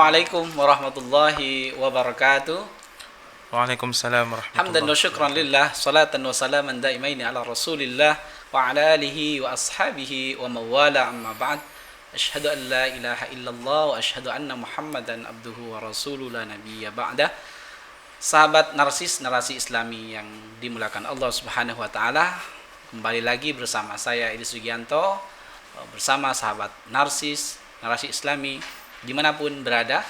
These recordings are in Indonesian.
Assalamualaikum warahmatullahi wabarakatuh. Waalaikumsalam Hamdan wa warahmatullahi syukran lillah, salatan wa salaman daimaini ala rasulillah wa ala alihi wa ashabihi wa mawala amma ba'd. Asyhadu an la ilaha illallah wa asyhadu anna Muhammadan abduhu wa rasuluhu la nabiyya ba'dah. Sahabat narsis narasi Islami yang dimulakan Allah Subhanahu wa taala, kembali lagi bersama saya Idris Sugianto bersama sahabat narsis narasi Islami dimanapun berada.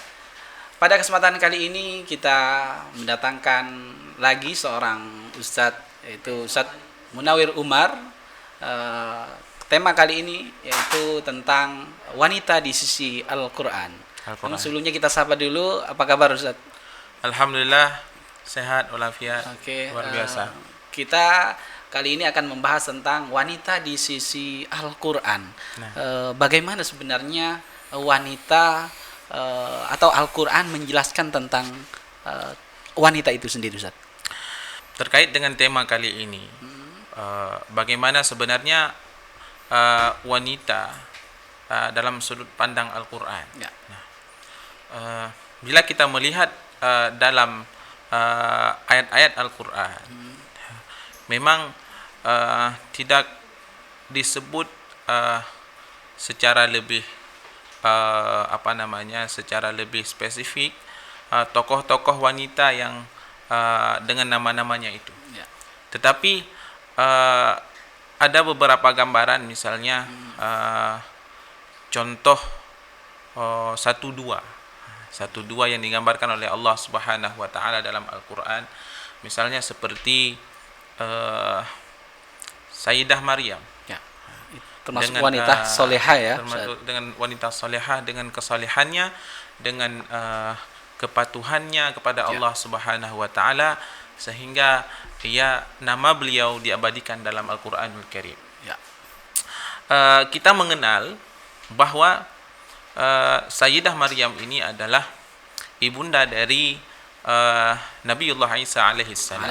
Pada kesempatan kali ini kita mendatangkan lagi seorang ustadz, yaitu Ustadz Munawir Umar. Tema kali ini yaitu tentang wanita di sisi Al-Quran. Sebelumnya kita sapa dulu, apa kabar Ustadz? Alhamdulillah sehat walafiat. Oke, luar biasa. Kita kali ini akan membahas tentang wanita di sisi Al-Quran. Bagaimana sebenarnya wanita atau Al-Quran menjelaskan tentang wanita itu sendiri, Ustaz? Terkait dengan tema kali ini, bagaimana sebenarnya wanita dalam sudut pandang Al-Quran. Ya. Bila kita melihat dalam ayat-ayat Al-Quran, memang tidak disebut secara lebih secara lebih spesifik tokoh-tokoh wanita yang dengan nama-namanya itu. Ya. Tetapi ada beberapa gambaran, misalnya contoh satu dua yang digambarkan oleh Allah Subhanahu wa taala dalam Al-Qur'an, misalnya seperti Sayyidah Maryam, Termasuk wanita soleha ya. Termasuk dengan wanita soleha, dengan kesalehannya, dengan kepatuhannya kepada Allah Subhanahu wa taala, sehingga nama beliau diabadikan dalam Al-Qur'anul Karim. Ya. Kita mengenal bahwa Sayyidah Maryam ini adalah ibunda dari Nabiullah Isa alaihissalam.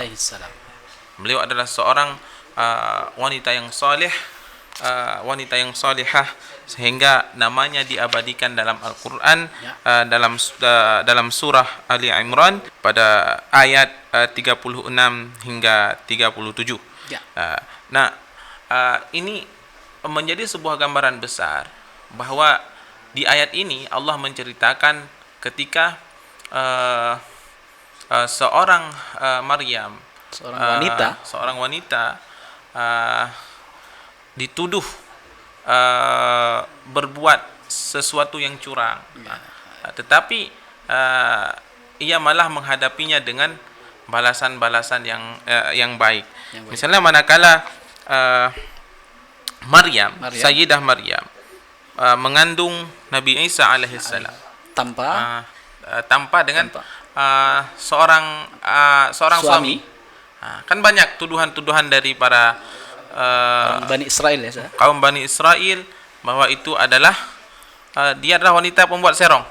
Beliau adalah seorang wanita yang saleh, wanita yang salihah, sehingga namanya diabadikan dalam Al-Qur'an, dalam surah Ali Imran pada ayat 36 hingga 37. Ya. Ini menjadi sebuah gambaran besar bahwa di ayat ini Allah menceritakan ketika seorang Maryam, seorang wanita dituduh berbuat sesuatu yang curang, tetapi ia malah menghadapinya dengan balasan-balasan yang baik. Misalnya manakala Sayyidah Maryam mengandung Nabi Isa alaihissalam tanpa dengan seorang suami. Kan banyak tuduhan-tuduhan dari para Bani Israel ya, Ustaz? Kaum Bani Israel, bahwa itu adalah dia adalah wanita pembuat serong.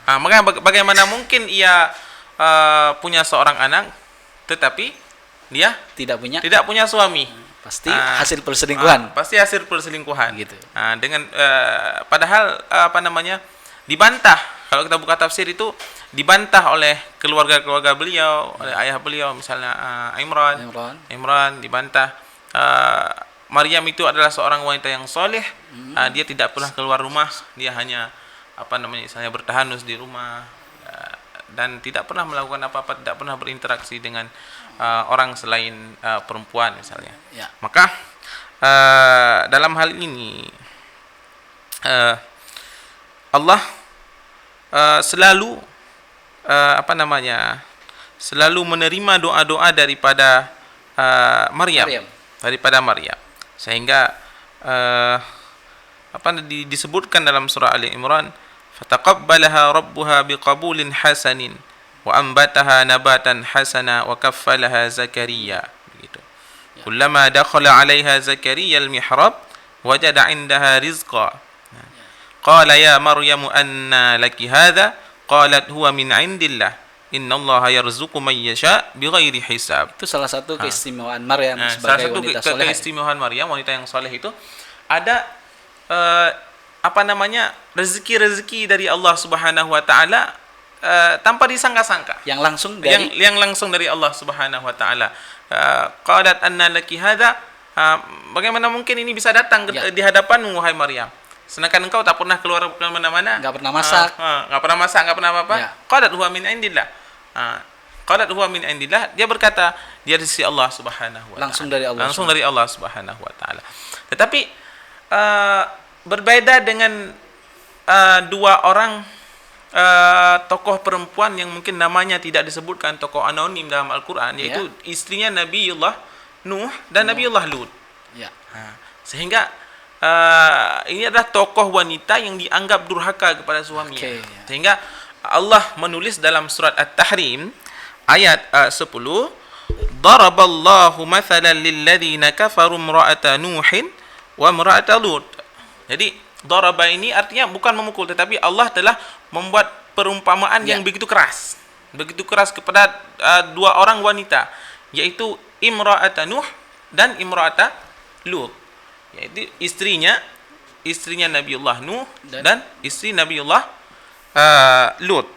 Maka bagaimana mungkin ia punya seorang anak tetapi dia tidak punya suami? Pasti hasil perselingkuhan. Pasti hasil perselingkuhan. Gitu. Dengan padahal dibantah. Kalau kita buka tafsir itu dibantah oleh keluarga-keluarga beliau, oleh ayah beliau, misalnya Imran dibantah. Maryam itu adalah seorang wanita yang soleh. Dia tidak pernah keluar rumah, dia hanya misalnya bertahanus di rumah, dan tidak pernah melakukan apa-apa, tidak pernah berinteraksi dengan orang selain perempuan misalnya. Ya. Maka dalam hal ini Allah selalu selalu menerima doa-doa daripada Maryam. Sehingga disebutkan dalam surah Ali Imran, fataqabbalaha rabbuha biqabulin hasanin wa ambataha nabatan hasana wa kaffalaha Zakaria, begitu. Kullama dakhala 'alaiha Zakaria al-mihrab wajada 'indaha rizqa. Qala ya Maryam anna laki hadha? Qalat huwa min 'indillah. Innallaha yarzuqu man yasha bighairi hisab. Itu salah satu keistimewaan Maryam sebagai wanita soleh. Keistimewaan Maryam, wanita yang soleh itu ada rezeki dari Allah Subhanahu wa taala tanpa disangka-sangka. Yang langsung dari Allah Subhanahu wa taala. Qalat anna laki hadza, bagaimana mungkin ini bisa datang di hadapanmu wahai Maryam? Sedangkan engkau tak pernah keluar ke mana-mana, enggak pernah masak, enggak pernah apa-apa. Qalat huwa min indillah. Qalat huwa min indillah, dia berkata dia dari sisi Allah Subhanahu wa taala. Langsung dari Allah Subhanahu wa taala. Tetapi berbeda dengan dua orang tokoh perempuan yang mungkin namanya tidak disebutkan, tokoh anonim dalam Al-Qur'an, yaitu istrinya Nabiullah Nuh dan Nabiullah Lut. Sehingga ini adalah tokoh wanita yang dianggap durhaka kepada suaminya. Sehingga Allah menulis dalam surat At-Tahrim ayat 10, daraballahu mathalan lilladzina kafaru imra'ata nuhin wa imra'ata lut. Jadi daraba ini artinya bukan memukul, tetapi Allah telah membuat perumpamaan yang begitu keras kepada dua orang wanita, yaitu imra'ata nuh dan imra'ata lut, yaitu istrinya Nabiullah Nuh dan istri Nabiullah Lut.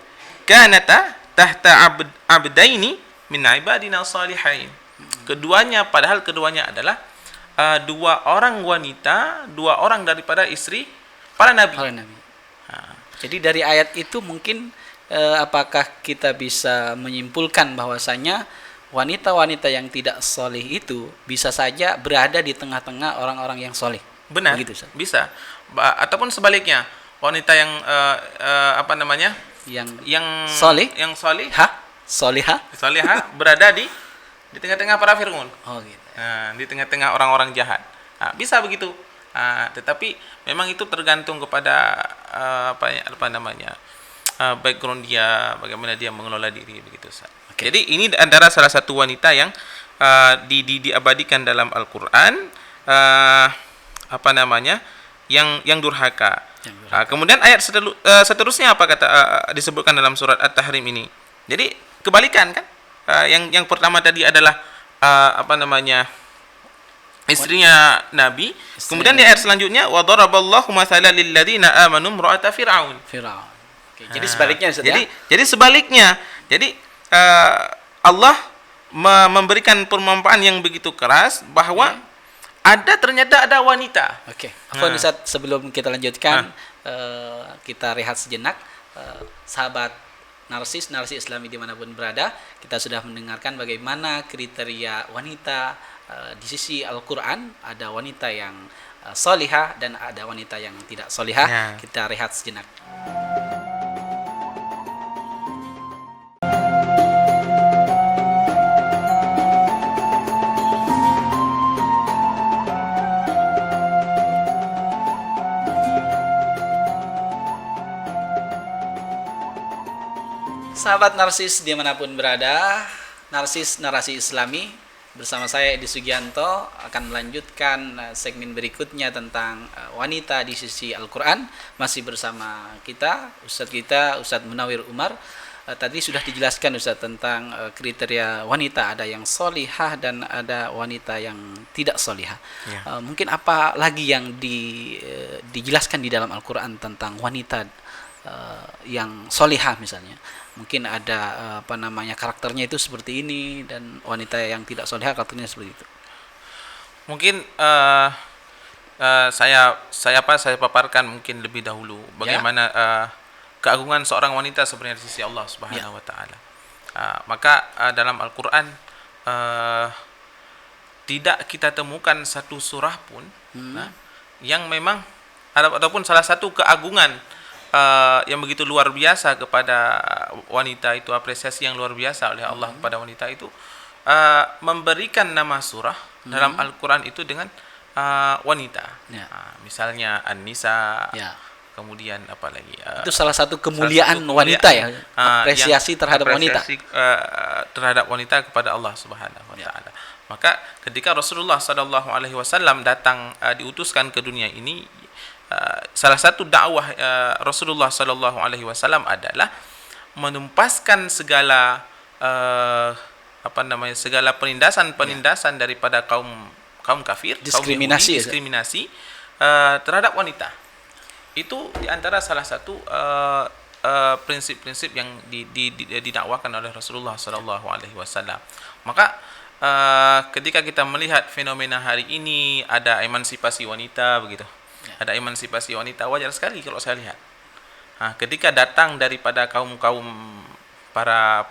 Kanata tahta abdaini min ibadina salihain. Padahal keduanya adalah dua orang wanita, dua orang daripada istri para nabi. Jadi dari ayat itu mungkin apakah kita bisa menyimpulkan bahwasanya wanita-wanita yang tidak soleh itu bisa saja berada di tengah-tengah orang-orang yang soleh? Benar, begitu, bisa. Ataupun sebaliknya, wanita yang yang soleh, solihah berada di tengah-tengah para fir'aun. Gitu. Di tengah-tengah orang-orang jahat. Bisa begitu. Tetapi memang itu tergantung kepada background dia, bagaimana dia mengelola diri, begitu. Jadi ini antara salah satu wanita yang diabadikan dalam Al-Qur'an, yang durhaka. Kemudian ayat seterusnya apa kata disebutkan dalam surat At-Tahrim ini. Jadi kebalikan kan? Yang pertama tadi adalah istrinya Nabi. Kemudian di ayat selanjutnya wa daraballahu mathalan lil ladzina amanu imra'ata fir'aun. Jadi sebaliknya Jadi sebaliknya. Jadi Allah memberikan perumpamaan yang begitu keras bahwa ternyata ada wanita. Ustaz, sebelum kita lanjutkan, kita rehat sejenak. Sahabat narsis Islami dimanapun berada, kita sudah mendengarkan bagaimana kriteria wanita di sisi Al-Quran. Ada wanita yang solihah dan ada wanita yang tidak solihah. Kita rehat sejenak. Sahabat narsis dimanapun berada, narsis narasi Islami bersama saya Edi Sugianto akan melanjutkan segmen berikutnya tentang wanita di sisi Al-Quran. Masih bersama kita Ustadz Munawir Umar. Tadi sudah dijelaskan Ustadz tentang kriteria wanita, ada yang solihah dan ada wanita yang tidak solihah. Mungkin apa lagi yang dijelaskan di dalam Al-Quran tentang wanita yang solihah misalnya? Mungkin ada karakternya itu seperti ini, dan wanita yang tidak solihah karakternya seperti itu. Mungkin saya paparkan mungkin lebih dahulu bagaimana keagungan seorang wanita sebenarnya di sisi Allah Subhanahu wa taala. Maka dalam Al-Qur'an tidak kita temukan satu surah pun yang memang ataupun salah satu keagungan yang begitu luar biasa kepada wanita itu, apresiasi yang luar biasa oleh Allah kepada wanita itu, memberikan nama surah dalam Al-Quran itu dengan wanita. Misalnya An-Nisa, kemudian apa lagi? Itu salah satu kemuliaan wanita ya, apresiasi terhadap wanita. Terhadap wanita kepada Allah Subhanahu wa taala. Maka ketika Rasulullah sallallahu alaihi wasallam datang diutuskan ke dunia ini, salah satu dakwah Rasulullah sallallahu alaihi wasallam adalah menumpaskan segala segala penindasan daripada kaum kafir, diskriminasi terhadap wanita. itu diantara salah satu prinsip-prinsip yang didakwakan oleh Rasulullah Sallallahu Alaihi Wasallam. Maka ketika kita melihat fenomena hari ini ada emansipasi wanita begitu, ada emansipasi wanita, wajar sekali kalau saya lihat. Ketika datang daripada kaum para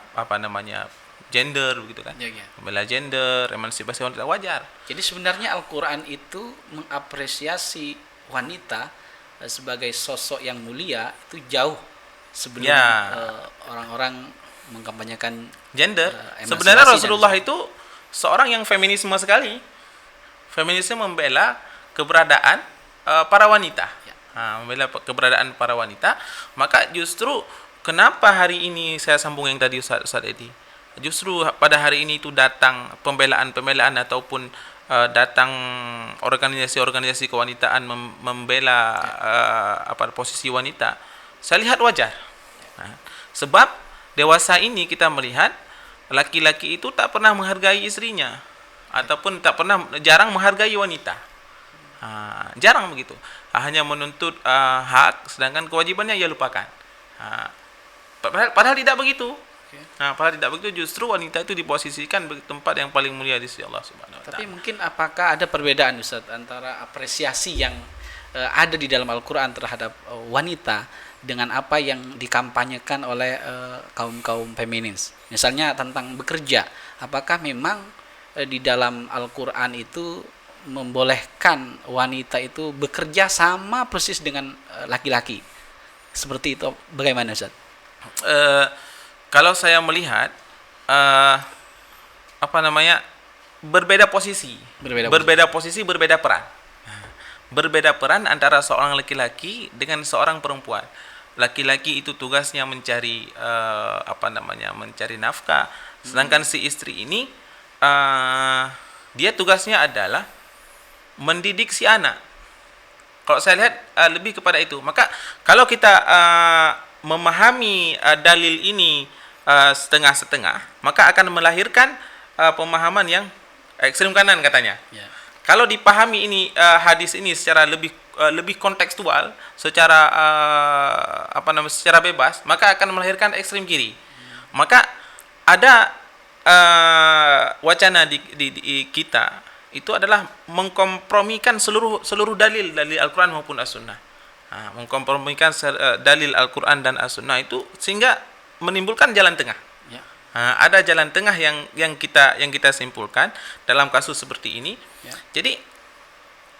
gender begitu kan, membela gender, emansipasi wanita, wajar. Jadi sebenarnya Al-Quran itu mengapresiasi wanita sebagai sosok yang mulia itu jauh sebelum orang-orang mengkampanyekan gender. Sebenarnya Rasulullah itu seorang yang feminisme sekali. Feminisme membela keberadaan para wanita. Membela keberadaan para wanita. Maka justru kenapa hari ini saya sambung yang tadi Ustaz Edi. Justru pada hari ini itu datang pembelaan ataupun datang organisasi-organisasi kewanitaan membela posisi wanita. Saya lihat wajar. Sebab dewasa ini kita melihat laki-laki itu tak pernah menghargai istrinya ataupun jarang menghargai wanita. Jarang begitu. Hanya menuntut hak, sedangkan kewajibannya ia lupakan. Padahal tidak begitu. Padahal tidak begitu, justru wanita itu diposisikan di tempat yang paling mulia di sisi Allah Subhanahu wa taala. Tapi mungkin apakah ada perbedaan Ustaz antara apresiasi yang ada di dalam Al-Qur'an terhadap wanita dengan apa yang dikampanyekan oleh kaum-kaum feminis? Misalnya tentang bekerja, apakah memang di dalam Al-Qur'an itu membolehkan wanita itu bekerja sama persis dengan laki-laki? Seperti itu bagaimana Ustaz? Kalau saya melihat berbeda posisi, berbeda peran. Berbeda peran antara seorang laki-laki dengan seorang perempuan. Laki-laki itu tugasnya mencari mencari nafkah, sedangkan si istri ini dia tugasnya adalah mendidik si anak. Kalau saya lihat lebih kepada itu. Maka kalau kita memahami dalil ini setengah-setengah, maka akan melahirkan pemahaman yang ekstrem kanan katanya. Kalau dipahami ini hadis ini secara lebih kontekstual, secara secara bebas, maka akan melahirkan ekstrem kiri. Maka ada wacana di kita itu adalah mengkompromikan seluruh dalil Al-Quran maupun As-Sunnah. Mengkompromikan dalil Al-Quran dan As-Sunnah itu sehingga menimbulkan jalan tengah. Ada jalan tengah yang kita simpulkan dalam kasus seperti ini. Jadi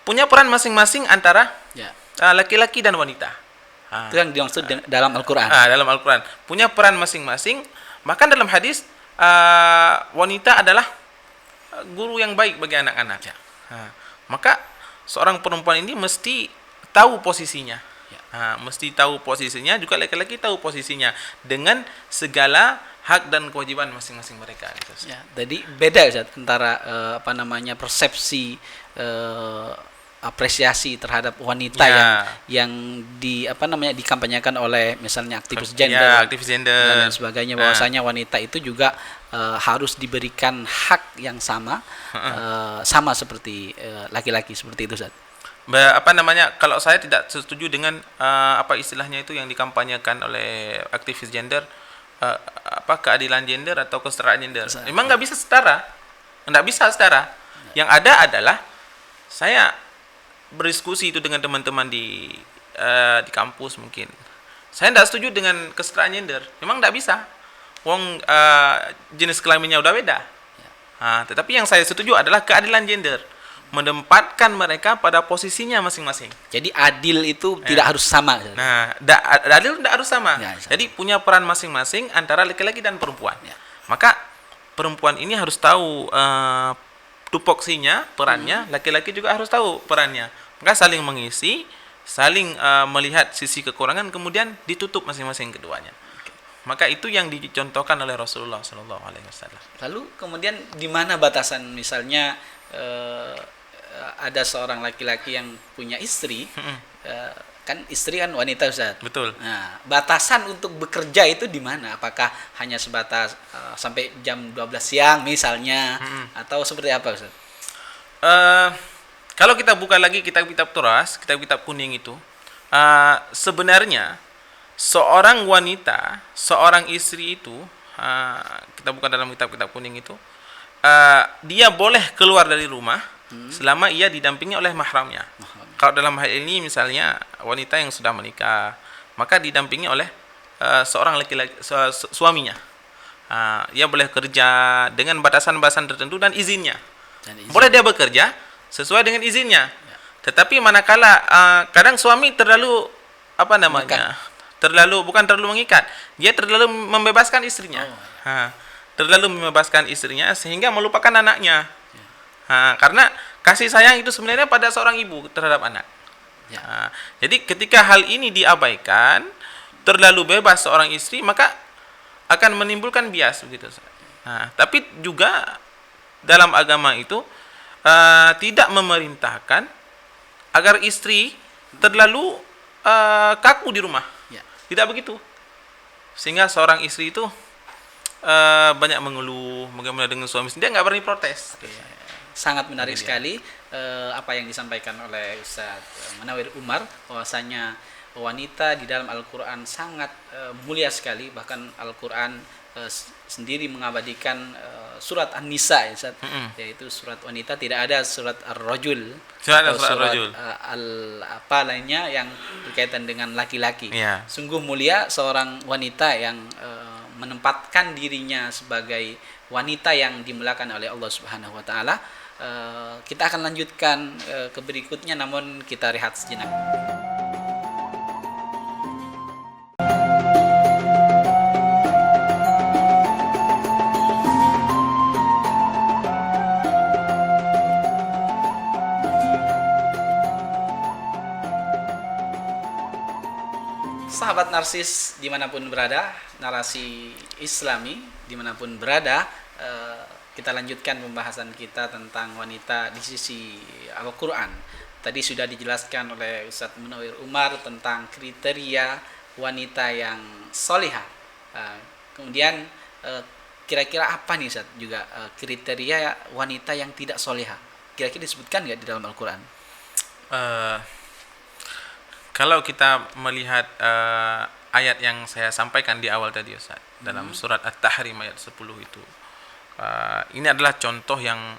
punya peran masing-masing antara laki-laki dan wanita. Itu yang dimaksud dalam Al-Quran. Dalam Al-Quran punya peran masing-masing. Bahkan dalam hadis wanita adalah guru yang baik bagi anak-anak. Maka seorang perempuan ini mesti tahu posisinya. Mesti tahu posisinya, juga laki-laki tahu posisinya dengan segala hak dan kewajiban masing-masing mereka. Jadi beda Ustaz antara persepsi apresiasi terhadap wanita yang dikampanyekan oleh misalnya aktivis gender, dan sebagainya, bahwasanya wanita itu juga harus diberikan hak yang sama sama seperti laki-laki, seperti itu Ustaz. Kalau saya tidak setuju dengan istilahnya itu yang dikampanyekan oleh aktivis gender, keadilan gender atau kesetaraan gender. Memang nggak bisa setara. Yang ada adalah saya berdiskusi itu dengan teman-teman di kampus mungkin. Saya tidak setuju dengan kesetaraan gender. Memang tidak bisa. Jenis kelaminnya udah beda. Tetapi yang saya setuju adalah keadilan gender. Menempatkan mereka pada posisinya masing-masing. Jadi adil itu tidak harus sama. Adil tidak harus sama. Jadi punya peran masing-masing antara laki-laki dan perempuan. Maka perempuan ini harus tahu tupoksinya, perannya. Laki-laki juga harus tahu perannya. Maka saling mengisi, saling melihat sisi kekurangan, kemudian ditutup masing-masing keduanya. Maka itu yang dicontohkan oleh Rasulullah Sallallahu Alaihi Wasallam. Lalu kemudian di mana batasan, misalnya ada seorang laki-laki yang punya istri, kan istri kan wanita Ustaz. Betul. Nah, batasan untuk bekerja itu di mana? Apakah hanya sebatas sampai jam 12 siang misalnya, atau seperti apa Ustaz? Kalau kita buka lagi kitab-kitab Turas, kitab-kitab kuning itu, sebenarnya seorang wanita, seorang istri itu, kita buka dalam kitab-kitab kuning itu, dia boleh keluar dari rumah selama ia didampingi oleh mahramnya. Kalau dalam hal ini misalnya wanita yang sudah menikah, maka didampingi oleh seorang laki-laki, suaminya. Ia boleh kerja dengan batasan-batasan tertentu dan izinnya. Boleh dia bekerja sesuai dengan izinnya. Tetapi manakala kadang suami terlalu bukan terlalu mengikat, dia terlalu membebaskan istrinya. Terlalu membebaskan istrinya sehingga melupakan anaknya. Karena kasih sayang itu sebenarnya pada seorang ibu terhadap anak. Jadi ketika hal ini diabaikan, terlalu bebas seorang istri, maka akan menimbulkan bias begitu. Tapi juga dalam agama itu tidak memerintahkan agar istri terlalu kaku di rumah. Tidak begitu. Sehingga seorang istri itu banyak mengeluh, bagaimana dengan suami, dia nggak berani protes. Sangat menarik sekali apa yang disampaikan oleh Ustaz Munawir Umar, bahwasanya wanita di dalam Al-Quran sangat mulia sekali. Bahkan Al-Quran sendiri mengabadikan surat An-Nisa, ya, yaitu surat wanita. Tidak ada surat Ar-Rajul, surat apa lainnya yang berkaitan dengan laki-laki. Sungguh mulia seorang wanita yang menempatkan dirinya sebagai wanita yang dimuliakan oleh Allah Subhanahu wa taala. Kita akan lanjutkan ke berikutnya, namun kita rehat sejenak. Sahabat narsis dimanapun berada, narasi Islami dimanapun berada, kita lanjutkan pembahasan kita tentang wanita di sisi Al-Quran. Tadi sudah dijelaskan oleh Ustadz Munawir Umar tentang kriteria wanita yang solihah. Kemudian kira-kira apa nih Ustadz juga kriteria wanita yang tidak solihah? Kira-kira disebutkan nggak di dalam Al-Quran? Kalau kita melihat ayat yang saya sampaikan di awal tadi Ustaz, dalam surat At-Tahrim ayat 10 itu, ini adalah contoh yang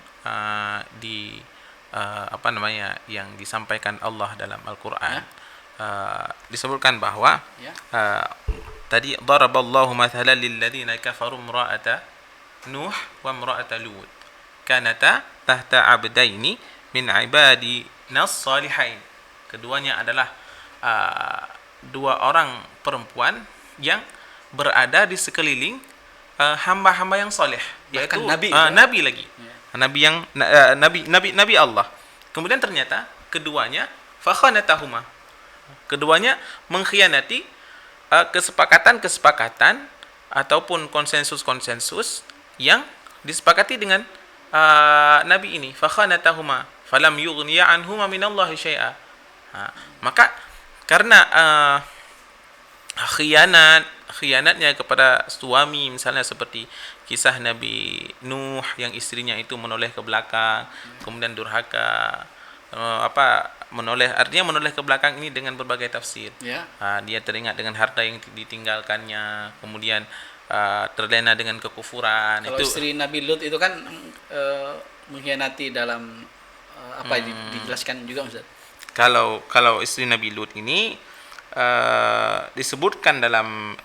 yang disampaikan Allah dalam Al-Qur'an. Disebutkan bahwa tadi daraballahu mathalan lil ladzina kafaru imra'ata Nuh wa imra'ata Lut kanata tahta 'abdaini min 'ibadina as-salihin. Keduanya adalah dua orang perempuan yang berada di sekeliling hamba-hamba yang soleh, yaitu nabi lagi, nabi Allah. Kemudian ternyata keduanya fakhanatahuma, keduanya mengkhianati kesepakatan ataupun konsensus yang disepakati dengan nabi ini. Fakhanatahuma falam yughniya anhuma minallahi syai'a. Maka karena khianatnya kepada suami, misalnya seperti kisah Nabi Nuh yang istrinya itu menoleh ke belakang, kemudian durhaka, artinya menoleh ke belakang ini dengan berbagai tafsir. Dia teringat dengan harta yang ditinggalkannya, kemudian terlena dengan kekufuran. Kalau istri Nabi Lut itu kan mengkhianati dalam dijelaskan juga Ustaz. Kalau istri Nabi Lut ini disebutkan dalam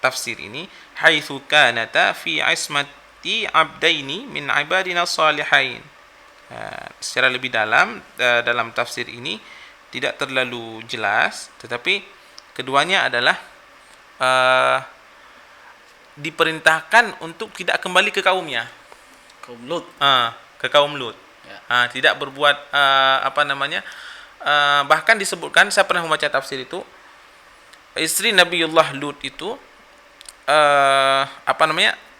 tafsir ini, haitsu kanata fi ismati abdaini min ibadina salihin. Secara lebih dalam dalam tafsir ini tidak terlalu jelas, tetapi keduanya adalah diperintahkan untuk tidak kembali ke kaumnya, kaum Lut, ke kaum Lut. Tidak berbuat bahkan disebutkan, saya pernah membaca tafsir itu, istri Nabiullah Lut itu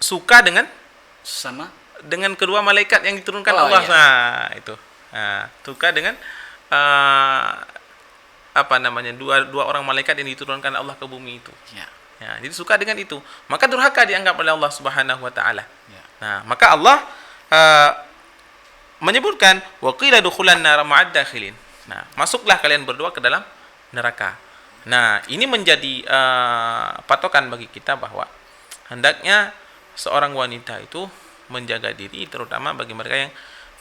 suka dengan kedua malaikat yang diturunkan Allah. Suka dengan dua orang malaikat yang diturunkan Allah ke bumi itu. Jadi suka dengan itu, maka durhaka dianggap oleh Allah Subhanahu wa taala. Maka Allah menyebutkan wa qila dukhulan nar ma'ad dakhilin. Masuklah kalian berdua ke dalam neraka. Nah, ini menjadi patokan bagi kita bahwa hendaknya seorang wanita itu menjaga diri, terutama bagi mereka yang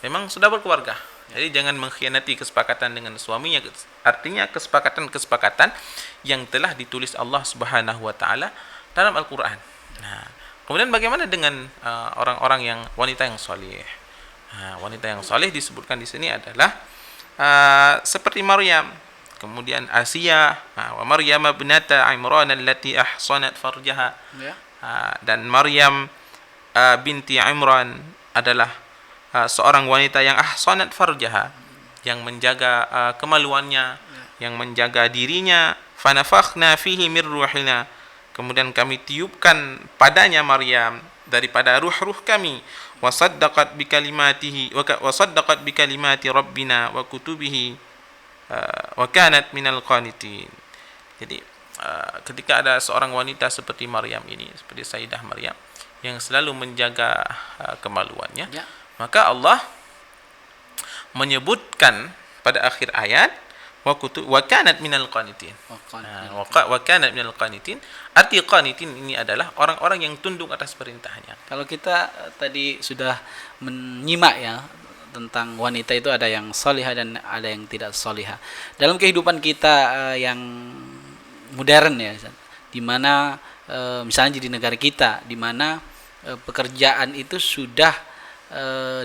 memang sudah berkeluarga. Jadi jangan mengkhianati kesepakatan dengan suaminya, artinya kesepakatan-kesepakatan yang telah ditulis Allah Subhanahu wa taala dalam Al-Qur'an. Nah, kemudian bagaimana dengan orang-orang yang wanita yang saleh? Nah, wanita yang saleh disebutkan di sini adalah seperti Maryam, kemudian Asia, wa Maryam binata Imran allati ahsanat farjaha. Dan Maryam binti Imran adalah seorang wanita yang ahsanat farjaha, yang menjaga kemaluannya, yang menjaga dirinya. Fanafakhna fihi mir ruhina, kemudian kami tiupkan padanya Maryam daripada ruh-ruh kami. Wasaddaqat bikalimatihi wasaddaqat bikalimati rabbina wa kutubihi wa kanat minal qanitin. Jadi ketika ada seorang wanita seperti Maryam ini, seperti Sayyidah Maryam yang selalu menjaga kemaluannya, maka Allah menyebutkan pada akhir ayat wa kanat minal qanitin. Wa kanat minal qanitin. Arti qanitin ini adalah orang-orang yang tunduk atas perintahnya. Kalau kita tadi sudah menyimak ya tentang wanita itu ada yang salihah dan ada yang tidak salihah. Dalam kehidupan kita yang modern ya, di mana misalnya di negara kita, di mana pekerjaan itu sudah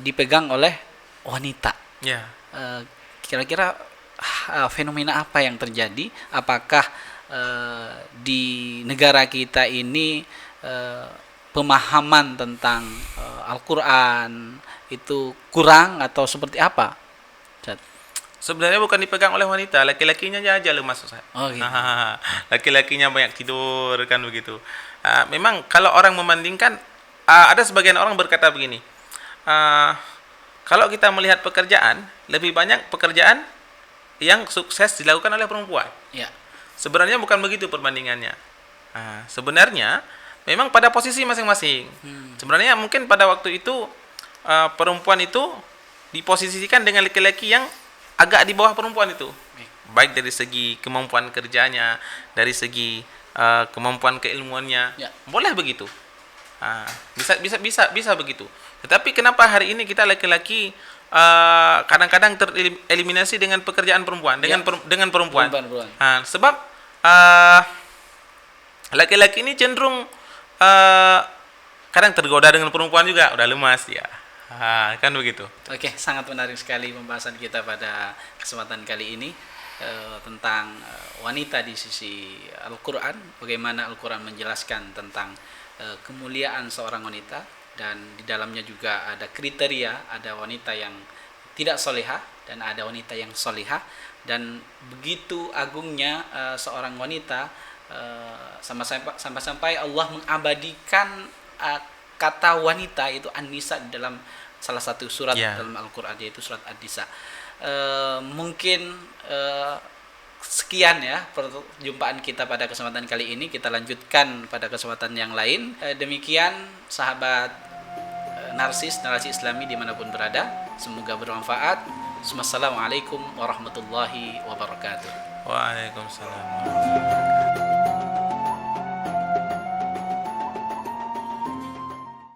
dipegang oleh wanita. Kira-kira fenomena apa yang terjadi? Apakah di negara kita ini pemahaman tentang Al-Quran itu kurang atau seperti apa? Sebenarnya bukan dipegang oleh wanita, laki-lakinya aja lemas, Ustaz. Oh, gitu. Laki-lakinya banyak tidur kan begitu. Memang kalau orang membandingkan, ada sebagian orang berkata begini, kalau kita melihat pekerjaan, lebih banyak pekerjaan yang sukses dilakukan oleh perempuan. Ya. Sebenarnya bukan begitu perbandingannya. Sebenarnya memang pada posisi masing-masing. Sebenarnya mungkin pada waktu itu perempuan itu diposisikan dengan laki-laki yang agak di bawah perempuan itu. Baik dari segi kemampuan kerjanya, dari segi kemampuan keilmuannya. Boleh begitu. Bisa begitu. Tetapi kenapa hari ini kita laki-laki kadang-kadang tereliminasi dengan pekerjaan perempuan, dengan perempuan. Sebab laki-laki ini cenderung kadang tergoda dengan perempuan juga, udah lemas ya. Kan begitu. Oke, sangat menarik sekali pembahasan kita pada kesempatan kali ini tentang wanita di sisi Al-Quran, bagaimana Al-Quran menjelaskan tentang kemuliaan seorang wanita, dan di dalamnya juga ada kriteria, ada wanita yang tidak solehah dan ada wanita yang solehah, dan begitu agungnya seorang wanita sampai Allah mengabadikan kata wanita itu An-Nisa di dalam salah satu surat dalam Al-Quran, yaitu surat An-Nisa. Mungkin sekian ya perjumpaan kita pada kesempatan kali ini. Kita lanjutkan pada kesempatan yang lain. Demikian sahabat narasi Islami dimanapun berada, semoga bermanfaat. Assalamualaikum warahmatullahi wabarakatuh. Waalaikumsalam.